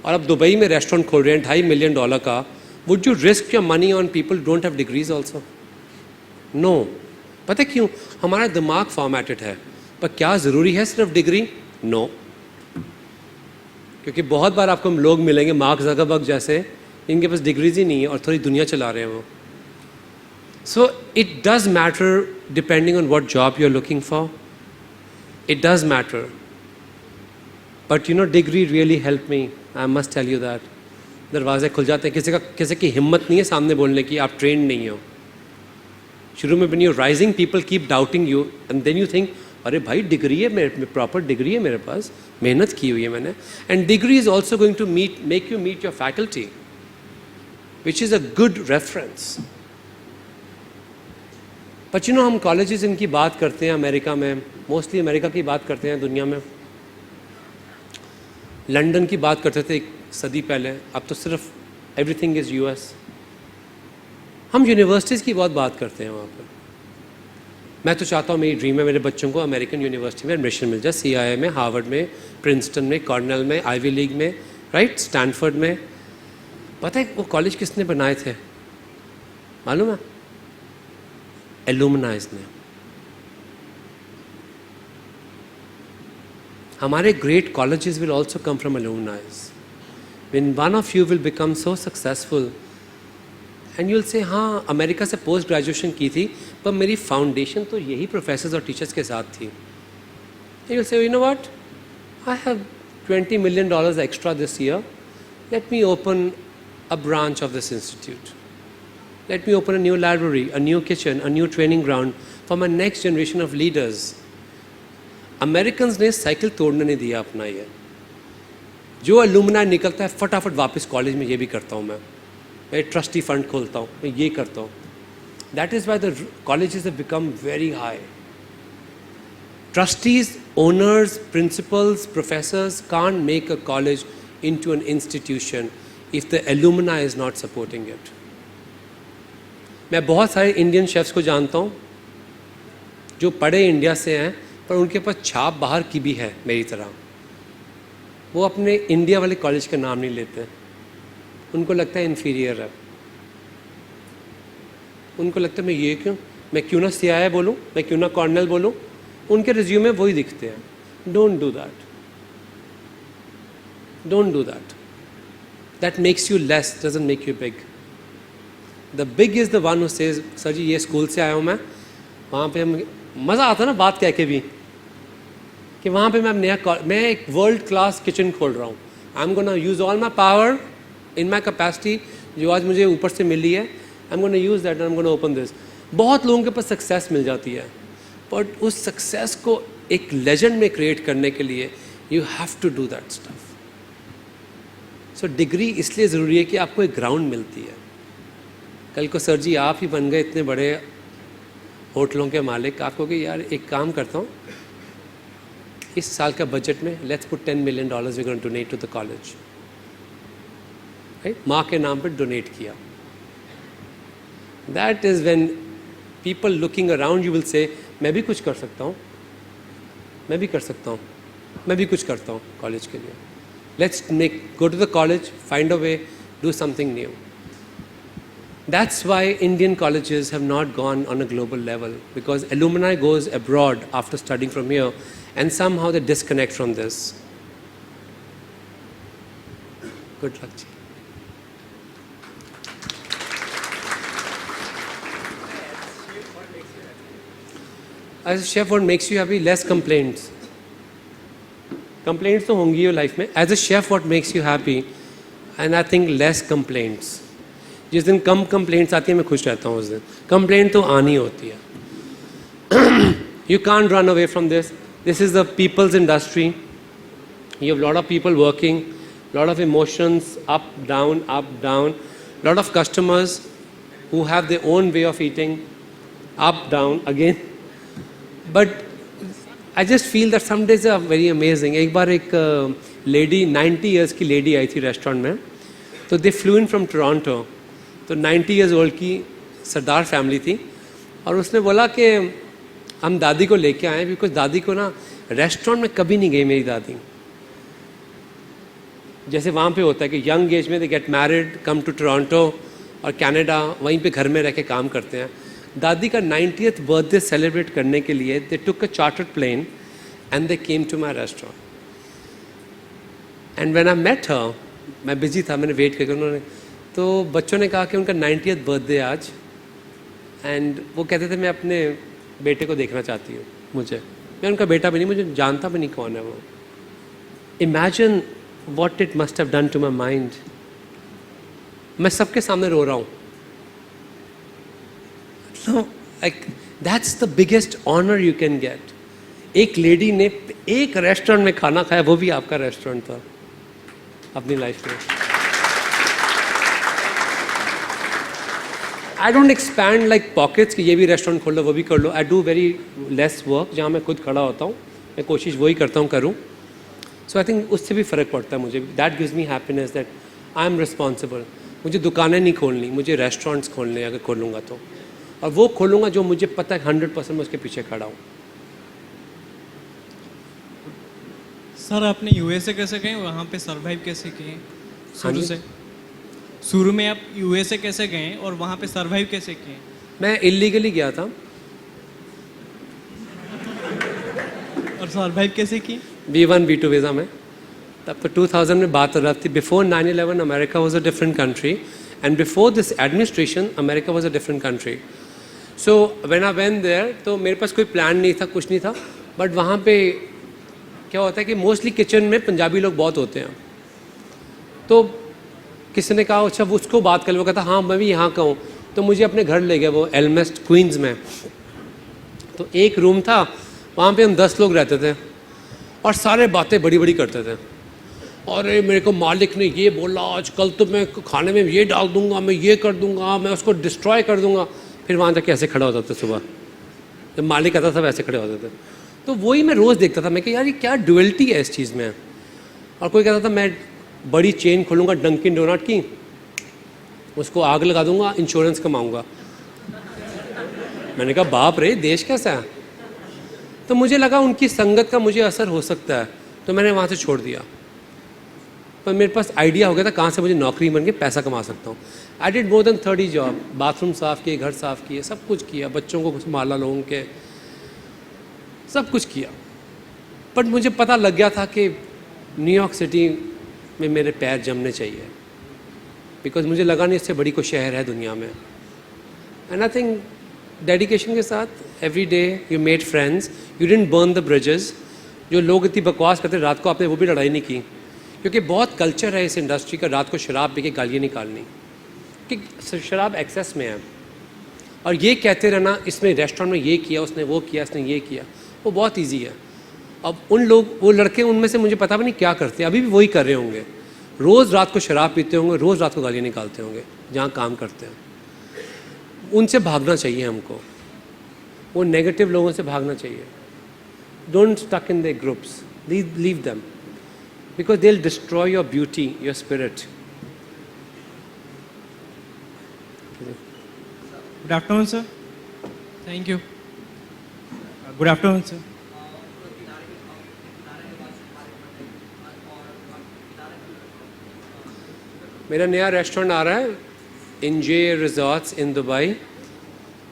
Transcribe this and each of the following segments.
और आप दुबई में रेस्टोरेंट खोल रहे हैं $2.5 मिलियन का, would you risk your money on people don't have degrees also? No. पता है क्यों? हमारा दिमाग फॉर्मेटेड है। पर क्या ज़रूरी है सिर्फ डिग्री? नो। क्योंकि बहुत बार आपको लोग मिलेंगे मार्क ज़करबर्ग जैसे, इनके पास डिग्रीज ही नहीं है और थोड़ी दुनिया चला रहे हैं वो। So it does matter depending on what job you are looking for, it does matter. But you know degree really help me, I must tell you that. दरवाजे खुल जाते हैं। किसी की हिम्मत नहीं है सामने बोलने की, आप ट्रेंड नहीं हो। शुरू में when you're rising people keep doubting you and then you think अरे भाई डिग्री है मेरे, प्रॉपर डिग्री है मेरे पास, मेहनत की हुई है मैंने। And degree is also going to make you meet your faculty which is a good reference. But you know हम कॉलेजेस इनकी बात करते हैं अमेरिका में, मोस्टली अमेरिका की बात करते हैं दुनिया में। लंदन की बात करते थे एक सदी पहले, अब तो सिर्फ एवरीथिंग इज़ यूएस। हम यूनिवर्सिटीज़ की बहुत बात करते हैं वहाँ पर। मैं तो चाहता हूँ, मेरी ड्रीम है मेरे बच्चों को अमेरिकन यूनिवर्सिटी में एडमिशन मिल जाए, CIA में, हार्वर्ड में, प्रिंसटन में, कॉर्नेल में, आईवी लीग में, राइट, स्टैनफोर्ड में। पता है वो कॉलेज किसने बनाए थे मालूम है? एलुमनाइज ने। हमारे great colleges will also come from एलुमनाइज। When one of you will become so successful and you'll से हाँ अमेरिका से पोस्ट ग्रेजुएशन की थी पर मेरी फाउंडेशन तो यही प्रोफेसर्स और टीचर्स के साथ थी। यूल से you know what, I have $20 million extra this year, let me open a branch of this institute, let me open a new library, a new kitchen, a new training ground for my next generation of leaders. Americans ने cycle तोड़ने नहीं दिया अपना। ये जो alumni निकलता है फटाफट वापस कॉलेज में ये भी करता हूँ मैं ट्रस्टी फंड खोलता हूँ, मैं ये करता हूँ। That is why the colleges have become very high. Trustees, owners, principles, professors can't make a college into an institution if the alumni is not supporting it. मैं बहुत सारे इंडियन शेफ्स को जानता हूँ जो पढ़े इंडिया से हैं पर उनके पास छाप बाहर की भी है मेरी तरह। वो अपने इंडिया वाले कॉलेज का नाम नहीं लेते, उनको लगता है इन्फीरियर है। उनको लगता है मैं क्यों ना CIA बोलूँ, मैं क्यों ना कॉर्नेल बोलूँ। उनके रिज्यूमे वही दिखते हैं। Don't do that, don't do that. That makes you less, doesn't make you big. The big is the one who says sir ji ये स्कूल से आया हूँ मैं, वहाँ पे हम मज़ा आता है ना बात कह के भी कि वहाँ पे मैं एक वर्ल्ड क्लास किचन खोल रहा हूँ। आई am gonna use all my power in my capacity जो आज मुझे ऊपर से मिली है। आई am gonna use that, I am gonna open this. बहुत लोगों के पास सक्सेस मिल जाती है बट उस सक्सेस को एक लेजेंड में क्रिएट करने के लिए you have to do that stuff. So degree इसलिए ज़रूरी है कि आपको एक ग्राउंड मिलती है। कल को सर जी आप ही बन गए इतने बड़े होटलों के मालिक, आपको कि यार एक काम करता हूँ इस साल का बजट में let's put $10 million we gonna donate to the college. माँ के नाम पर डोनेट किया। That is when people looking around you will say मैं भी कुछ कर सकता हूँ, मैं भी कर सकता हूँ, मैं भी कुछ करता हूँ कॉलेज के लिए। Let's go to the college, find a way, do something new. That's why Indian colleges have not gone on a global level, because alumni goes abroad after studying from here and somehow they disconnect from this. Good luck ji. As a chef, what makes you happy? Less complaints. Complaints तो होंगी life में. As a chef, what makes you happy? And I think less complaints. जिस दिन कम complaints आती है मैं खुश रहता हूँ उस दिन। कंप्लेंट तो आनी होती है। You can't run away from this. This is the people's industry. You have lot of people working, lot of emotions, up down, lot of customers who have their own way of eating, up down again. But I just feel that some days are very amazing. एक बार एक lady 90 years की lady आई थी restaurant में, तो they flew in from Toronto. तो 90 years old की सरदार फैमिली थी और उसने बोला कि हम दादी को लेके आए बिकॉज दादी को ना रेस्टोरेंट में कभी नहीं गई मेरी दादी। जैसे वहाँ पे होता है कि यंग एज में they get married, come to Toronto और कनाडा, वहीं पे घर में रह के काम करते हैं। दादी का 90th बर्थडे सेलिब्रेट करने के लिए they took a chartered plane and they came to my restaurant and when I met her, मैं बिजी था, मैंने वेट करके, उन्होंने तो बच्चों ने कहा कि उनका 90th बर्थडे आज, एंड वो कहते थे मैं अपने बेटे को देखना चाहती हूँ। मुझे, मैं उनका बेटा भी नहीं, मुझे जानता भी नहीं कौन है वो। Imagine what it must have done to my mind. मैं सबके सामने रो रहा हूँ। Like that's the biggest honour you can get. एक लेडी ने एक रेस्टोरेंट में खाना खाया, वो भी आपका रेस्टोरेंट था अपनी लाइफ में। I don't expand like pockets कि ये भी रेस्टोरेंट खोल लो, वो भी कर लो। I do very less work, जहाँ मैं खुद खड़ा होता हूँ, मैं कोशिश वही करता हूँ करूँ। सो आई थिंक उससे भी फ़र्क पड़ता है मुझे। That gives me happiness that I am responsible. मुझे दुकानें नहीं खोलनी, मुझे रेस्टोरेंट्स खोलने, अगर खोलूँगा तो, और वो खोलूँगा जो मुझे पता है 100% मैं उसके पीछे खड़ा हूँ। सर आपने यूएसए कैसे गए, वहाँ पे सरवाइव कैसे किए शुरू जी। से? शुरू में आप यूएसए कैसे गए और वहाँ पे सरवाइव कैसे किए? मैं इलीगली गया था। और सरवाइव कैसे की? B1 B2 वीज़ा में। तब तो 2000 में बात हो रही थी। Before 9/11 America was a different country and before this administration America was a different country. So when I went there, तो मेरे पास कोई प्लान नहीं था, कुछ नहीं था। बट वहाँ पे क्या होता है कि मोस्टली किचन में पंजाबी लोग बहुत होते हैं। तो किसी ने कहा अच्छा वो उसको बात कर लो, वो कहता हाँ मैं भी यहाँ का हूँ। तो मुझे अपने घर ले गया, वो एल्मेस्ट क्वींस में। तो एक रूम था, वहाँ पे हम 10 लोग रहते थे और सारे बातें बड़ी बड़ी करते थे। और मेरे को मालिक ने ये बोला, आज कल तो मैं खाने में ये डाल दूंगा, मैं ये कर दूंगा, मैं उसको डिस्ट्रॉय कर दूंगा। फिर वहाँ जाके ऐसे खड़ा होता था सुबह, जब मालिक आता था वैसे खड़े होते थे। तो वही मैं रोज़ देखता था, मैं कि यार ये क्या ड्युअलिटी है इस चीज़ में। और कोई कहता था मैं बड़ी चेन खोलूँगा डंकिन डोनट की, उसको आग लगा दूंगा, इंश्योरेंस कमाऊँगा। मैंने कहा बाप रे, देश कैसा है। तो मुझे लगा उनकी संगत का मुझे असर हो सकता है, तो मैंने वहाँ से छोड़ दिया। पर मेरे पास आइडिया हो गया था कहाँ से मुझे नौकरी बन के पैसा कमा सकता हूँ। I did more than 30 job, bathroom साफ़ किए, घर साफ़ किए, सब कुछ किया, बच्चों को संभाला, लोगों के सब कुछ किया। बट मुझे पता लग गया था कि न्यूयॉर्क सिटी में मेरे पैर जमने चाहिए, बिकॉज मुझे लगा नहीं इससे बड़ी कोई शहर है दुनिया में। एंड आई थिंक डेडिकेशन के साथ every day you made friends, you didn't burn the bridges. जो लोग इतनी बकवास करते रात को, आपने वो भी लड़ाई नहीं की, क्योंकि बहुत कल्चर है इस इंडस्ट्री का रात को शराब पी के गालियाँ निकालनी, कि शराब एक्सेस में है। और ये कहते रहना इसमें रेस्टोरेंट में ये किया, उसने वो किया, इसने ये किया, वो बहुत ईजी है। अब उन लोग, वो लड़के उनमें से मुझे पता भी नहीं क्या करते हैं, अभी भी वही कर रहे होंगे। रोज़ रात को शराब पीते होंगे, रोज़ रात को गालियाँ निकालते होंगे जहाँ काम करते हैं। उनसे भागना चाहिए हमको, वो नेगेटिव लोगों से भागना चाहिए। Don't stuck in the groups, leave them, because they will destroy your beauty, your spirit. Good afternoon sir. Thank you. Good afternoon sir. मेरा नया रेस्टोरेंट आ रहा है इंजे रिजॉर्ट्स इन दुबई,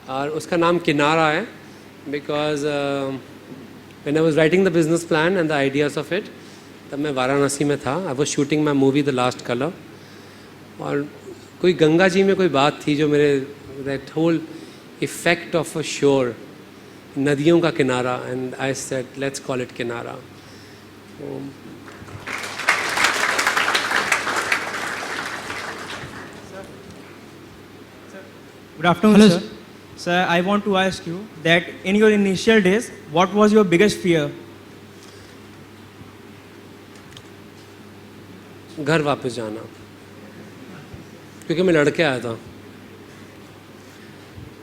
और उसका नाम किनारा है, because when I was writing the business plan and the ideas of it, तब मैं वाराणसी में था। I was shooting my movie the last colour, और कोई गंगा जी में कोई बात थी जो मेरे, that whole effect of a shore, नदियों का किनारा, and I said let's call it Kinara. Good afternoon, Hello, sir. Sir, I want to ask you that in your initial days, what was your biggest fear? घर वापस जाना, क्योंकि मैं लड़के आया था,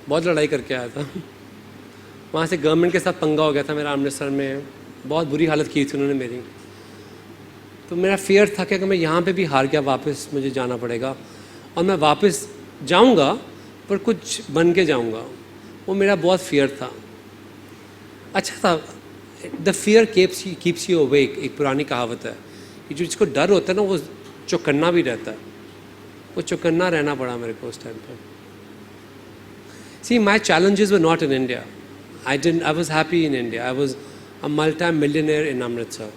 बहुत लड़ाई करके आया था। वहाँ से गवर्नमेंट के साथ पंगा हो गया था मेरा, अमृतसर में बहुत बुरी हालत की थी उन्होंने मेरी। तो मेरा फियर था कि अगर मैं यहाँ पे भी हार गया, वापस मुझे जाना पड़ेगा, और मैं वापस जाऊँगा पर कुछ बन के जाऊँगा। वो मेरा बहुत फियर था। अच्छा था, the fear keeps you awake, एक पुरानी कहावत है कि जो जिसको डर होता है ना, वो चौकन्ना भी रहता है, वो चौकन्ना रहना पड़ा मेरे को उस टाइम पर। See my challenges were not in India, I was happy in India, I was a multi millionaire in Amritsar.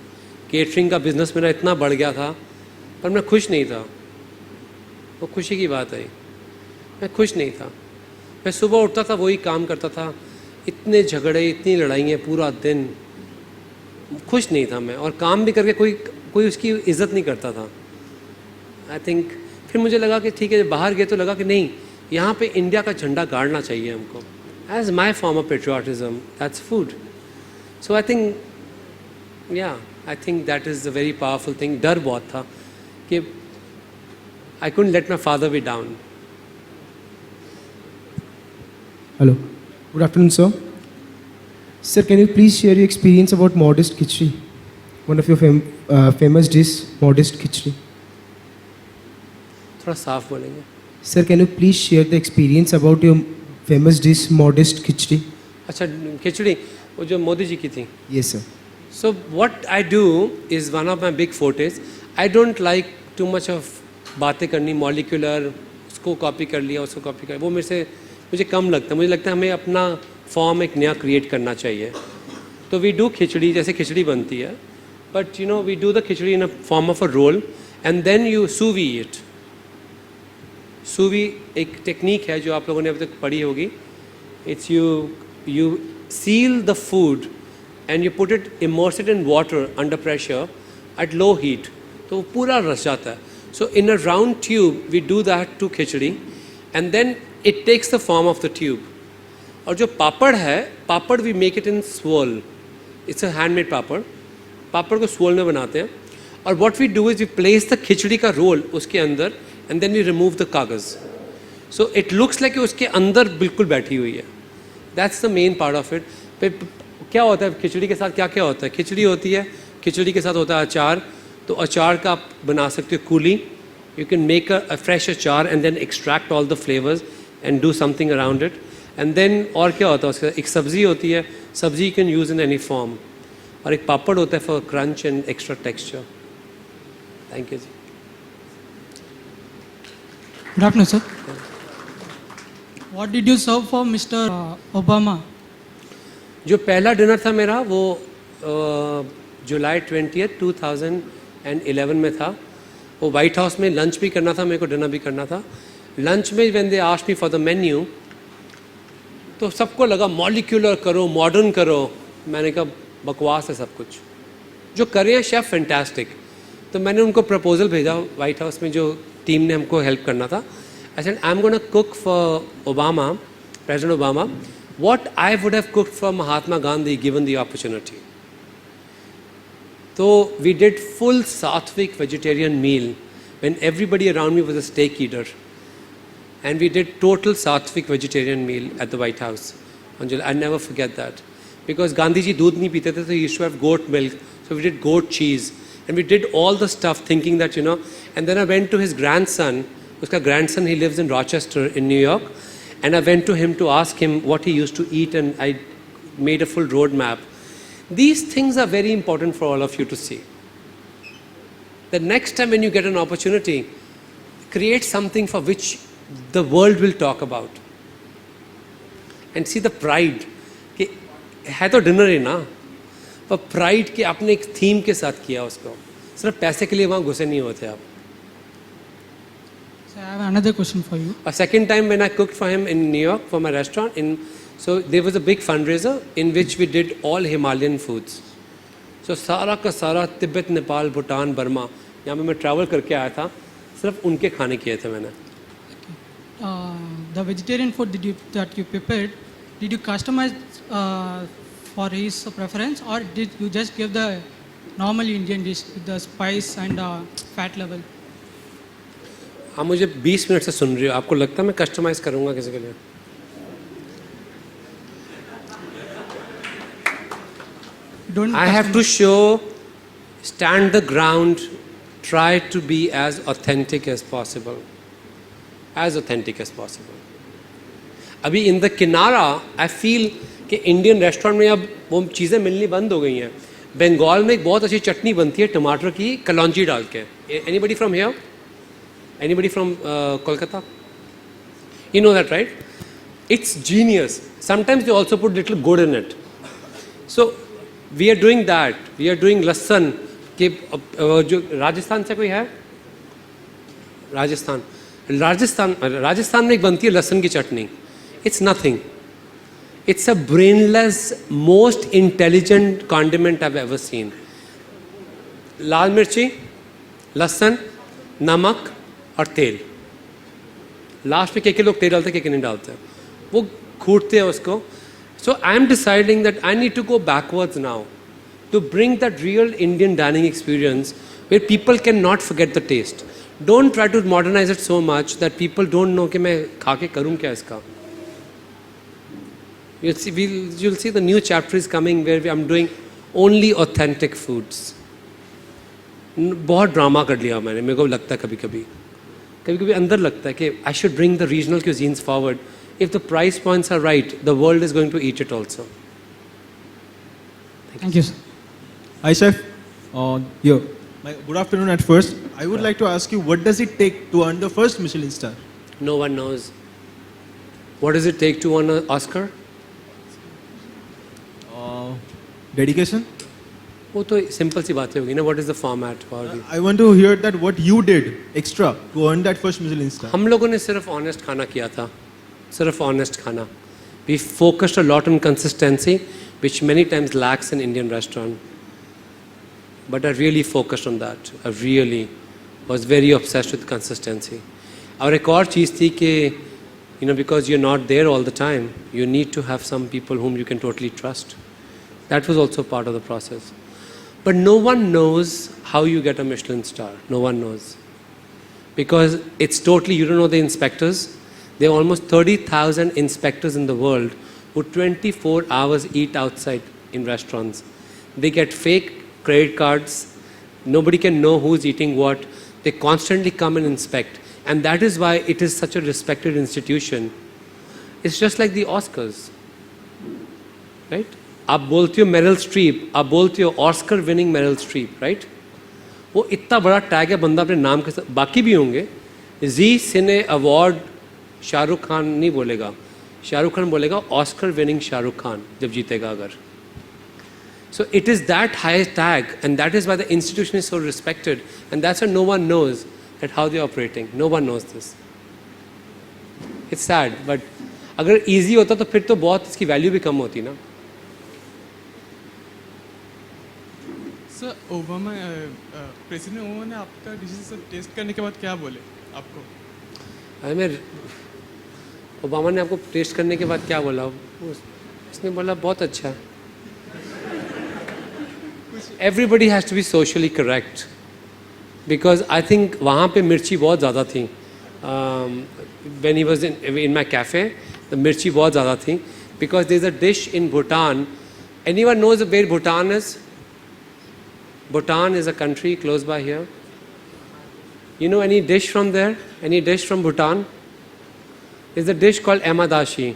Catering का बिजनेस मेरा इतना बढ़ गया था, पर मैं खुश नहीं था। वो खुशी की बात आई, मैं खुश नहीं था। मैं सुबह उठता था, वही काम करता था, इतने झगड़े, इतनी लड़ाइयाँ पूरा दिन, खुश नहीं था मैं। और काम भी करके कोई उसकी इज़्ज़त नहीं करता था। आई थिंक फिर मुझे लगा कि ठीक है, बाहर गए तो लगा कि नहीं, यहाँ पे इंडिया का झंडा गाड़ना चाहिए हमको। As my form of patriotism, that's food. So I think that is a very powerful thing. डर बहुत था कि I couldn't let my father be down. Hello. Good afternoon, sir. Sir, can you please share your experience about modest khichdi? One of your famous dish, modest khichdi. थोड़ा साफ बोलेंगे? Sir, can you please share the experience about your famous dish, modest khichdi? अच्छा, खिचड़ी वो जो मोदी जी की थी। Yes, sir. So what I do is one of my big fortes. I don't like too much of बातें करनी, molecular, उसको copy कर लिया, उसको कॉपी कर, वो मुझे कम लगता है। मुझे लगता है हमें अपना फॉर्म एक नया क्रिएट करना चाहिए। तो वी डू खिचड़ी, जैसे खिचड़ी बनती है, but you know we do the khichdi in a form of a roll and then you sous vide it. Sous vide एक टेक्निक है जो आप लोगों ने अभी तक पढ़ी होगी। It's you seal the food and you put it, immerse it in water under pressure at low heat, तो वो पूरा रस जाता है। So in a round tube we do that to khichdi and then it takes the form of the tube. और जो पापड़ है, papad we make it in swole, it's a handmade papad. पापड़ को स्वोल में बनाते हैं और what we do is we place the khichdi का रोल उसके अंदर and then we remove the कागज़। सो इट लुक्स लाइक उसके अंदर बिल्कुल बैठी हुई है। That's the main part of it. फिर क्या होता है खिचड़ी के साथ, क्या क्या होता है? खिचड़ी होती है, खिचड़ी के साथ होता है अचार। तो अचार का आप बना सकते हो कूली। You can make a fresh achar and then extract all the flavours and do something around it. And then और क्या होता है उसके साथ? एक सब्ज़ी होती है, सब्ज़ी you can use in any form. और एक पापड़ होता है for crunch and extra texture. Thank you ji. Good afternoon, sir. What did you serve for Mr. Obama? जो पहला डिनर था मेरा वो जुलाई 20th 2011 में था। वो वाइट हाउस में लंच भी करना था, मेरे को डिनर भी करना था। लंच में when they asked me for the menu, तो सबको लगा मॉलिक्यूलर करो, मॉडर्न करो। मैंने कहा बकवास है सब कुछ, जो कर रहे हैं शेफ़ फैंटास्टिक। तो मैंने उनको प्रपोजल भेजा वाइट हाउस में, जो टीम ने हमको हेल्प करना था। I said I am gonna cook for Obama, President Obama, what I would have cooked for Mahatma Gandhi given the opportunity. तो we did full sattvic vegetarian meal when everybody around me was a steak eater, and we did total sattvic vegetarian meal at the White House. I never forget that, because Gandhi ji दूध नहीं पीते थे, so he used to have goat milk, so we did goat cheese and we did all the stuff thinking that, you know. And then I went to his grandson, उसका grandson, he lives in Rochester in New York, and I went to him to ask him what he used to eat, and I made a full road map. These things are very important for all of you to see. The next time when you get an opportunity, create something for which the world will talk about, and see the pride कि है तो dinner ही ना, पर pride कि आपने एक theme के साथ किया उसको, सिर्फ पैसे के लिए वहाँ घुसे नहीं होते आप। So I have another question for you. A second time when I cooked for him in New York for my restaurant, so there was a big fundraiser in which we did all Himalayan foods. So सारा का सारा Tibet, Nepal, Bhutan, Burma, यहाँ पे मैं travel करके आया था, सिर्फ उनके खाने किए थे मैंने। The vegetarian food that you prepared, did you customize for his preference, or did you just give the normal Indian dish with the spice and fat level? आप मुझे 20 मिनट से सुन रही हो, आपको लगता है मैं कस्टमाइज करूँगा किसी के लिए? I have to show, stand the ground, try to be as authentic as possible. As authentic as possible. अभी इन द किनारा आई फील कि इंडियन रेस्टोरेंट में अब वो चीज़ें मिलनी बंद हो गई हैं। बंगाल में एक बहुत अच्छी चटनी बनती है टमाटर की कलौंजी डाल के. Anybody from here? Anybody from Kolkata? You know that, right? It's genius. Sometimes they also put little good in it. So we are doing that. We are doing लहसुन के जो राजस्थान से कोई है? राजस्थान में एक बनती है लहसुन की चटनी. It's nothing. It's a brainless, most intelligent condiment I've ever seen. लाल मिर्ची, लहसुन, नमक और तेल. लास्ट में के लोग तेल डालते के नहीं डालते, वो घूटते हैं उसको. So I am deciding that I need to go backwards now to bring that real Indian dining experience where people can not forget the taste. Don't try to modernise it so much that people don't know कि मैं खा के करूँ क्या इसका. You'll see the new chapter is coming where I'm doing only authentic foods. बहुत drama कर लिया मैंने, मेरे को लगता है कभी अंदर लगता है कि I should bring the regional cuisines forward. If the price points are right, the world is going to eat it also. Thank you, sir. Hi, chef. Good afternoon. At first, I would like to ask you, what does it take to earn the first Michelin star? No one knows. What does it take to win an Oscar? Dedication. वो तो simple सी बातें होगी ना. What is the format? I want to hear that what you did extra to earn that first Michelin star. हम लोगों ने सिर्फ honest खाना किया था, सिर्फ ऑनेस्ट खाना. We focused a lot on consistency, which many times lacks in Indian restaurant. But I really focused on that. I really was very obsessed with consistency. और एक और चीज़ थी कि because you're not there all the time, you need to have some people whom you can totally trust. That was also part of the process. But no one knows how you get a Michelin star. No one knows. Because it's totally, you don't know the inspectors. There are almost 30,000 inspectors in the world who 24 hours eat outside in restaurants. They get fake credit cards. Nobody can know who's eating what. They constantly come and inspect. And that is why it is such a respected institution. It's just like the Oscars. Right? आप बोलते हो Meryl Streep, आप बोलते हो Oscar winning Meryl Streep, right? वो इतना बड़ा tag है, बंदा अपने नाम के साथ, बाकी भी होंगे. जी सिने अवार्ड शाहरुख खान नहीं बोलेगा, शाहरुख खान बोलेगा ऑस्कर विनिंग शाहरुख खान जब जीतेगा अगर. So it is that high tag and that is why the institution is so respected and that's no one knows that how they operating. No one knows this. It's sad, but अगर easy होता तो फिर तो बहुत इसकी value भी कम होती ना. सर ओबामा प्रेसिडेंट ओबामा ने आपका डिशेस टेस्ट करने के बाद क्या बोले आपको? अरे मैं ओबामा ने आपको टेस्ट करने के बाद क्या बोला? उसने बोला बहुत अच्छा. Everybody has to be socially correct because I think वहाँ पे मिर्ची बहुत ज़्यादा थी. When he was in my cafe the मिर्ची बहुत ज़्यादा थी because there is a dish in Bhutan. Anyone knows where Bhutan is? Bhutan is a country close by here. You know any dish from there? Any dish from Bhutan? There's a dish called emadashi.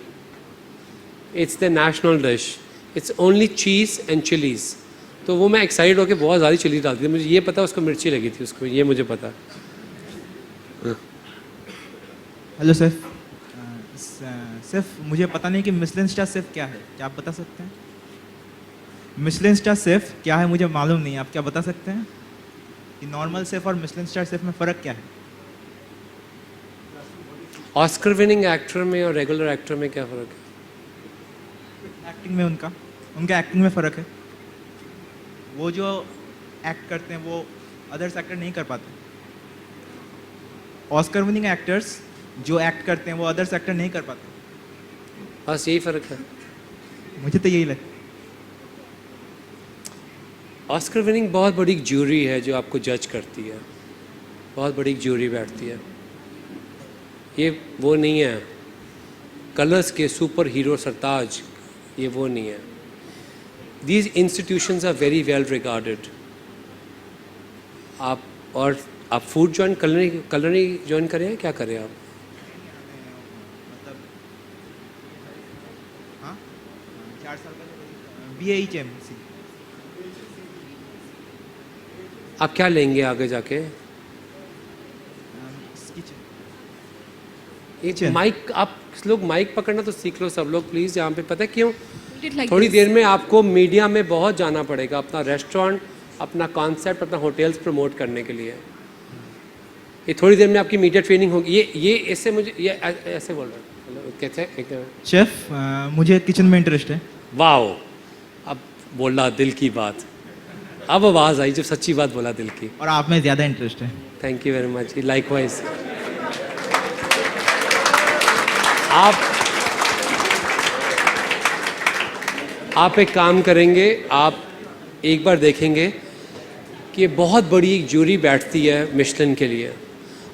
It's the national dish. It's only cheese and chilies. तो वो मैं excited होकर बहुत ज़्यादा chilli डालती थी. मुझे ये पता उसको मिर्ची लगी थी उसको, ये मुझे पता. Hello chef. शेफ मुझे पता नहीं कि मिशेलिन स्टार शेफ क्या है, क्या आप बता सकते हैं? मिशेलिन स्टार शेफ क्या है मुझे मालूम नहीं, आप क्या बता सकते हैं कि नॉर्मल शेफ और मिशेलिन स्टार शेफ में फ़र्क क्या है? ऑस्कर विनिंग एक्टर में और रेगुलर एक्टर में क्या फ़र्क है? एक्टिंग में उनका एक्टिंग में फ़र्क है. वो जो एक्ट करते हैं वो अदर्स एक्टर नहीं कर पाते. ऑस्कर विनिंग एक्टर्स जो एक्ट करते हैं वो अदर्स एक्टर नहीं कर पाते. बस यही फ़र्क है. मुझे तो यही लगता है. ऑस्कर विनिंग बहुत बड़ी ज्यूरी है जो आपको जज करती है. बहुत बड़ी ज्यूरी बैठती है. ये वो नहीं है कलर्स के सुपर हीरो सरताज, ये वो नहीं है. These institutions are very well regarded. आप फूड ज्वाइन कलरी ज्वाइन करें, क्या करें आप? मतलब हाँ 4 साल का BAECHMC आप क्या लेंगे आगे जाके? एक माइक, आप लोग माइक पकड़ना तो सीख लो सब लोग प्लीज़ यहाँ पे। पता है क्यों? थोड़ी देर में आपको मीडिया में बहुत जाना पड़ेगा अपना रेस्टोरेंट, अपना कॉन्सेप्ट, अपना होटल्स प्रमोट करने के लिए। ये थोड़ी देर में आपकी मीडिया ट्रेनिंग होगी। ये इससे मुझे ये ऐसे बोल रहा हूँ कैसे एक शेफ मुझे किचन में इंटरेस्ट है। वाओ, अब बोला दिल की बात, अब आवाज़ आई जब सच्ची बात बोला दिल की। और आप में ज़्यादा इंटरेस्ट है। Thank you very much, likewise. आप एक काम करेंगे, आप एक बार देखेंगे कि ये बहुत बड़ी एक जूरी बैठती है मिशलिन के लिए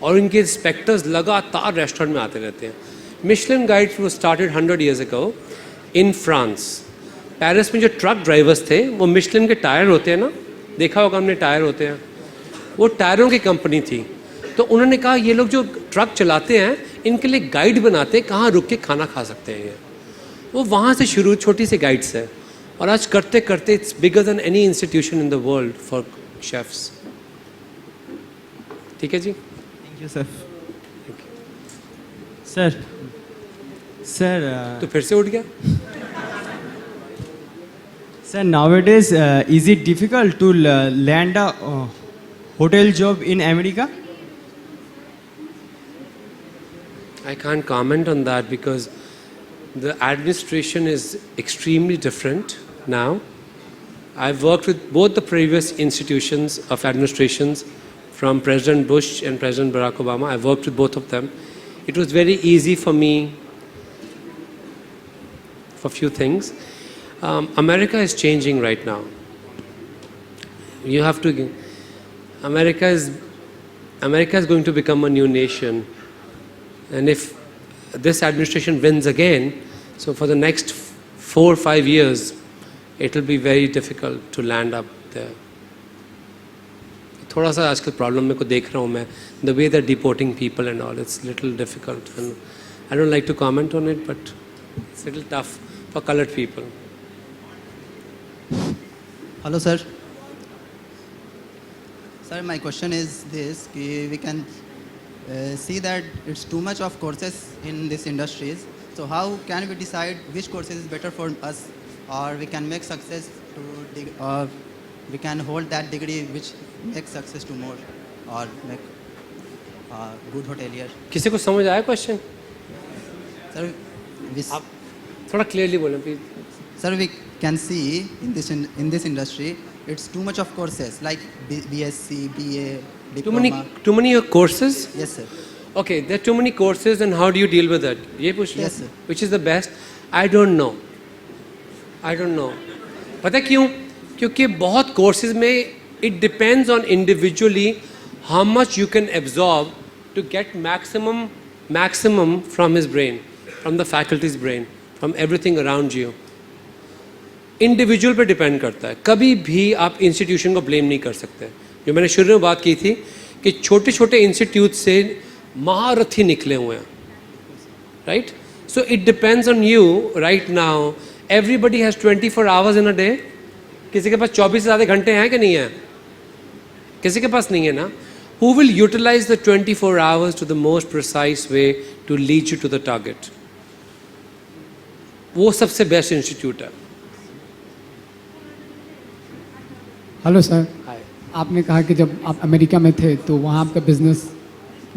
और इनके इंस्पेक्टर्स लगातार रेस्टोरेंट में आते रहते हैं। मिशलिन गाइड्स वो started 100 years ago in France. Paris में जो ट्रक ड्राइवर्स थे वो मिशलिन के टायर होते हैं ना, देखा होगा हमने टायर होते हैं, वो टायरों की कंपनी थी। तो उन्होंने कहा ये लोग जो ट्रक चलाते हैं इनके लिए गाइड बनाते हैं कहाँ रुक के खाना खा सकते हैं। ये वो वहाँ से शुरू छोटी सी गाइड्स है और आज करते करते it's bigger than any institution in the world for chefs. ठीक है जी, थैंक यू सर। सर तो फिर से उठ गया। sir, nowadays is it difficult to land a hotel job in America? I can't comment on that because the administration is extremely different now. I've worked with both the previous institutions of administrations from President Bush and President Barack Obama. I've worked with both of them. It was very easy for me for few things. America is changing right now. You have to. America is going to become a new nation, and if this administration wins again, so for the next 4 or 5 years, it will be very difficult to land up there. थोड़ा सा आजकल problem मेरे को देख रहा हूँ मैं, the way they're deporting people and all, it's little difficult, and I don't like to comment on it, but it's little tough for colored people. Hello, sir. Sir, my question is this: we can see that it's too much of courses in this industries. So how can we decide which courses is better for us, or we can make success to, or we can hold that degree which makes success to more, or make a good hotelier? किसी को समझ आया question? Sir, आप थोड़ा clearly बोलें please. sir, we can see in this industry it's too much of courses like BSc, BA, diploma. Too many courses? Yes, sir. Okay, there are too many courses, and how do you deal with that? ये पूछ रहे Yes, sir. Which is the best? I don't know. पता है क्यों? क्योंकि बहुत courses में it depends on individually how much you can absorb to get maximum from his brain, from the faculty's brain, from everything around you. Individual पे depend करता है। कभी भी आप इंस्टीट्यूशन को ब्लेम नहीं कर सकते। जो मैंने शुरू में बात की थी कि छोटे छोटे इंस्टीट्यूट से महारथी निकले हुए हैं, right? So it depends on you right now. Everybody has 24 hours in a day. किसी के पास 24 से ज़्यादा घंटे हैं कि नहीं है? किसी के पास नहीं है ना। Who will utilize the 24 hours to the most precise way to lead you to the target? वो सबसे बेस्ट इंस्टीट्यूट है। Hello sir, hi. आपने कहा कि जब आप अमेरिका में थे तो वहाँ आपका बिजनेस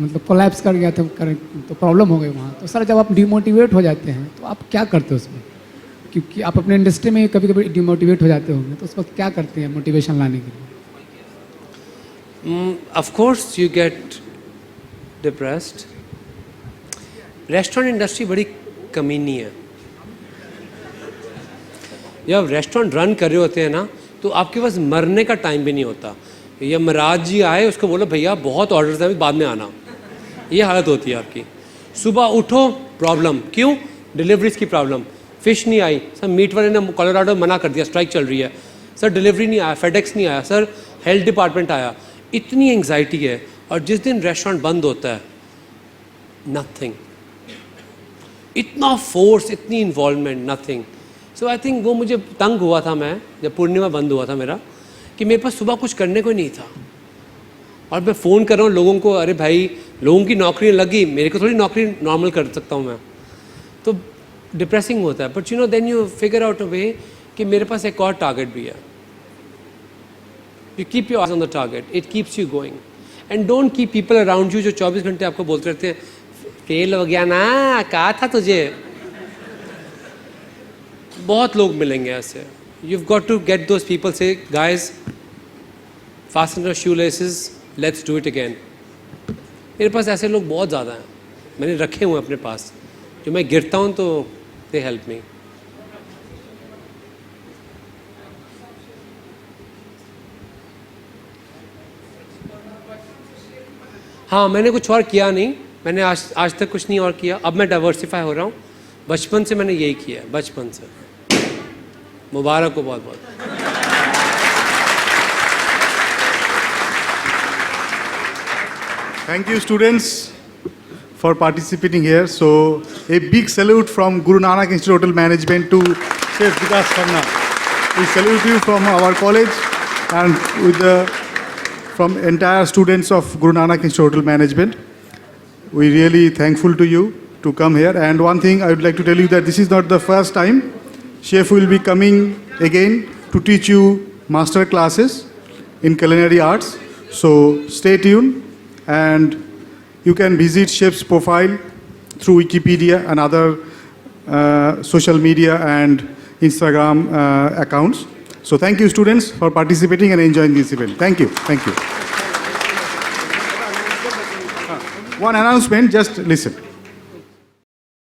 मतलब कोलैप्स कर गया था, तो प्रॉब्लम हो गई वहाँ। तो सर जब आप डिमोटिवेट हो जाते हैं तो आप क्या करते हो उसमें? क्योंकि आप अपने इंडस्ट्री में कभी कभी डिमोटिवेट हो जाते होंगे, तो उस वक्त क्या करते हैं मोटिवेशन लाने के लिए? Of course you get depressed. Restaurant industry बड़ी कमीनी है। जब रेस्टोरेंट रन कर रहे होते हैं ना, तो आपके पास मरने का टाइम भी नहीं होता। यमराज जी आए, उसको बोलो भैया बहुत ऑर्डर्स हैं, बाद में आना। ये हालत होती है आपकी। सुबह उठो, प्रॉब्लम। क्यों? डिलीवरीज की प्रॉब्लम। फिश नहीं आई सर, मीट वाले ने कोलोराडो मना कर दिया, स्ट्राइक चल रही है सर, डिलीवरी नहीं आया, फेडेक्स नहीं आया सर, हेल्थ डिपार्टमेंट आया। इतनी एंग्जाइटी है। और जिस दिन रेस्टोरेंट बंद होता है, नथिंग। इतना फोर्स, इतनी involvement, nothing. So I think वो मुझे तंग हुआ था मैं, जब पूर्णिमा बंद हुआ था मेरा, कि मेरे पास सुबह कुछ करने को नहीं था। और मैं फ़ोन कर रहा हूँ लोगों को, अरे भाई लोगों की नौकरी लगी, मेरे को थोड़ी नौकरी नॉर्मल कर सकता हूँ मैं, तो डिप्रेसिंग होता है. But you know then you figure out a way कि मेरे पास एक और टारगेट भी है. You keep your eyes on the target, it keeps you going. And don't keep people around you जो 24 घंटे आपको बोलते रहते हैं फेल हो गया ना, कहा था तुझे. बहुत लोग मिलेंगे ऐसे. You've got to get those people, say, guys, fasten your shoelaces, let's do it again. मेरे पास ऐसे लोग बहुत ज़्यादा हैं, मैंने रखे हुए अपने पास, जो मैं गिरता हूँ तो they help me. हाँ, मैंने कुछ और किया नहीं, मैंने आज तक कुछ नहीं और किया. अब मैं डाइवर्सिफाई हो रहा हूँ. बचपन से मैंने यही किया है, बचपन से. मुबारक हो बहुत बहुत. Thank you, students, for participating here. So, a big salute from Guru Nanak Institute Hotel Management to Chef Vikas Khanna. We salute you from our college and from entire students of Guru Nanak Institute Hotel Management. We really thankful to you to come here. And one thing I would like to tell you that this is not the first time. Chef will be coming again to teach you master classes in culinary arts. So stay tuned, and you can visit Chef's profile through Wikipedia and other social media and Instagram accounts. So thank you, students, for participating and enjoying this event. Thank you. Thank you. One announcement, just listen.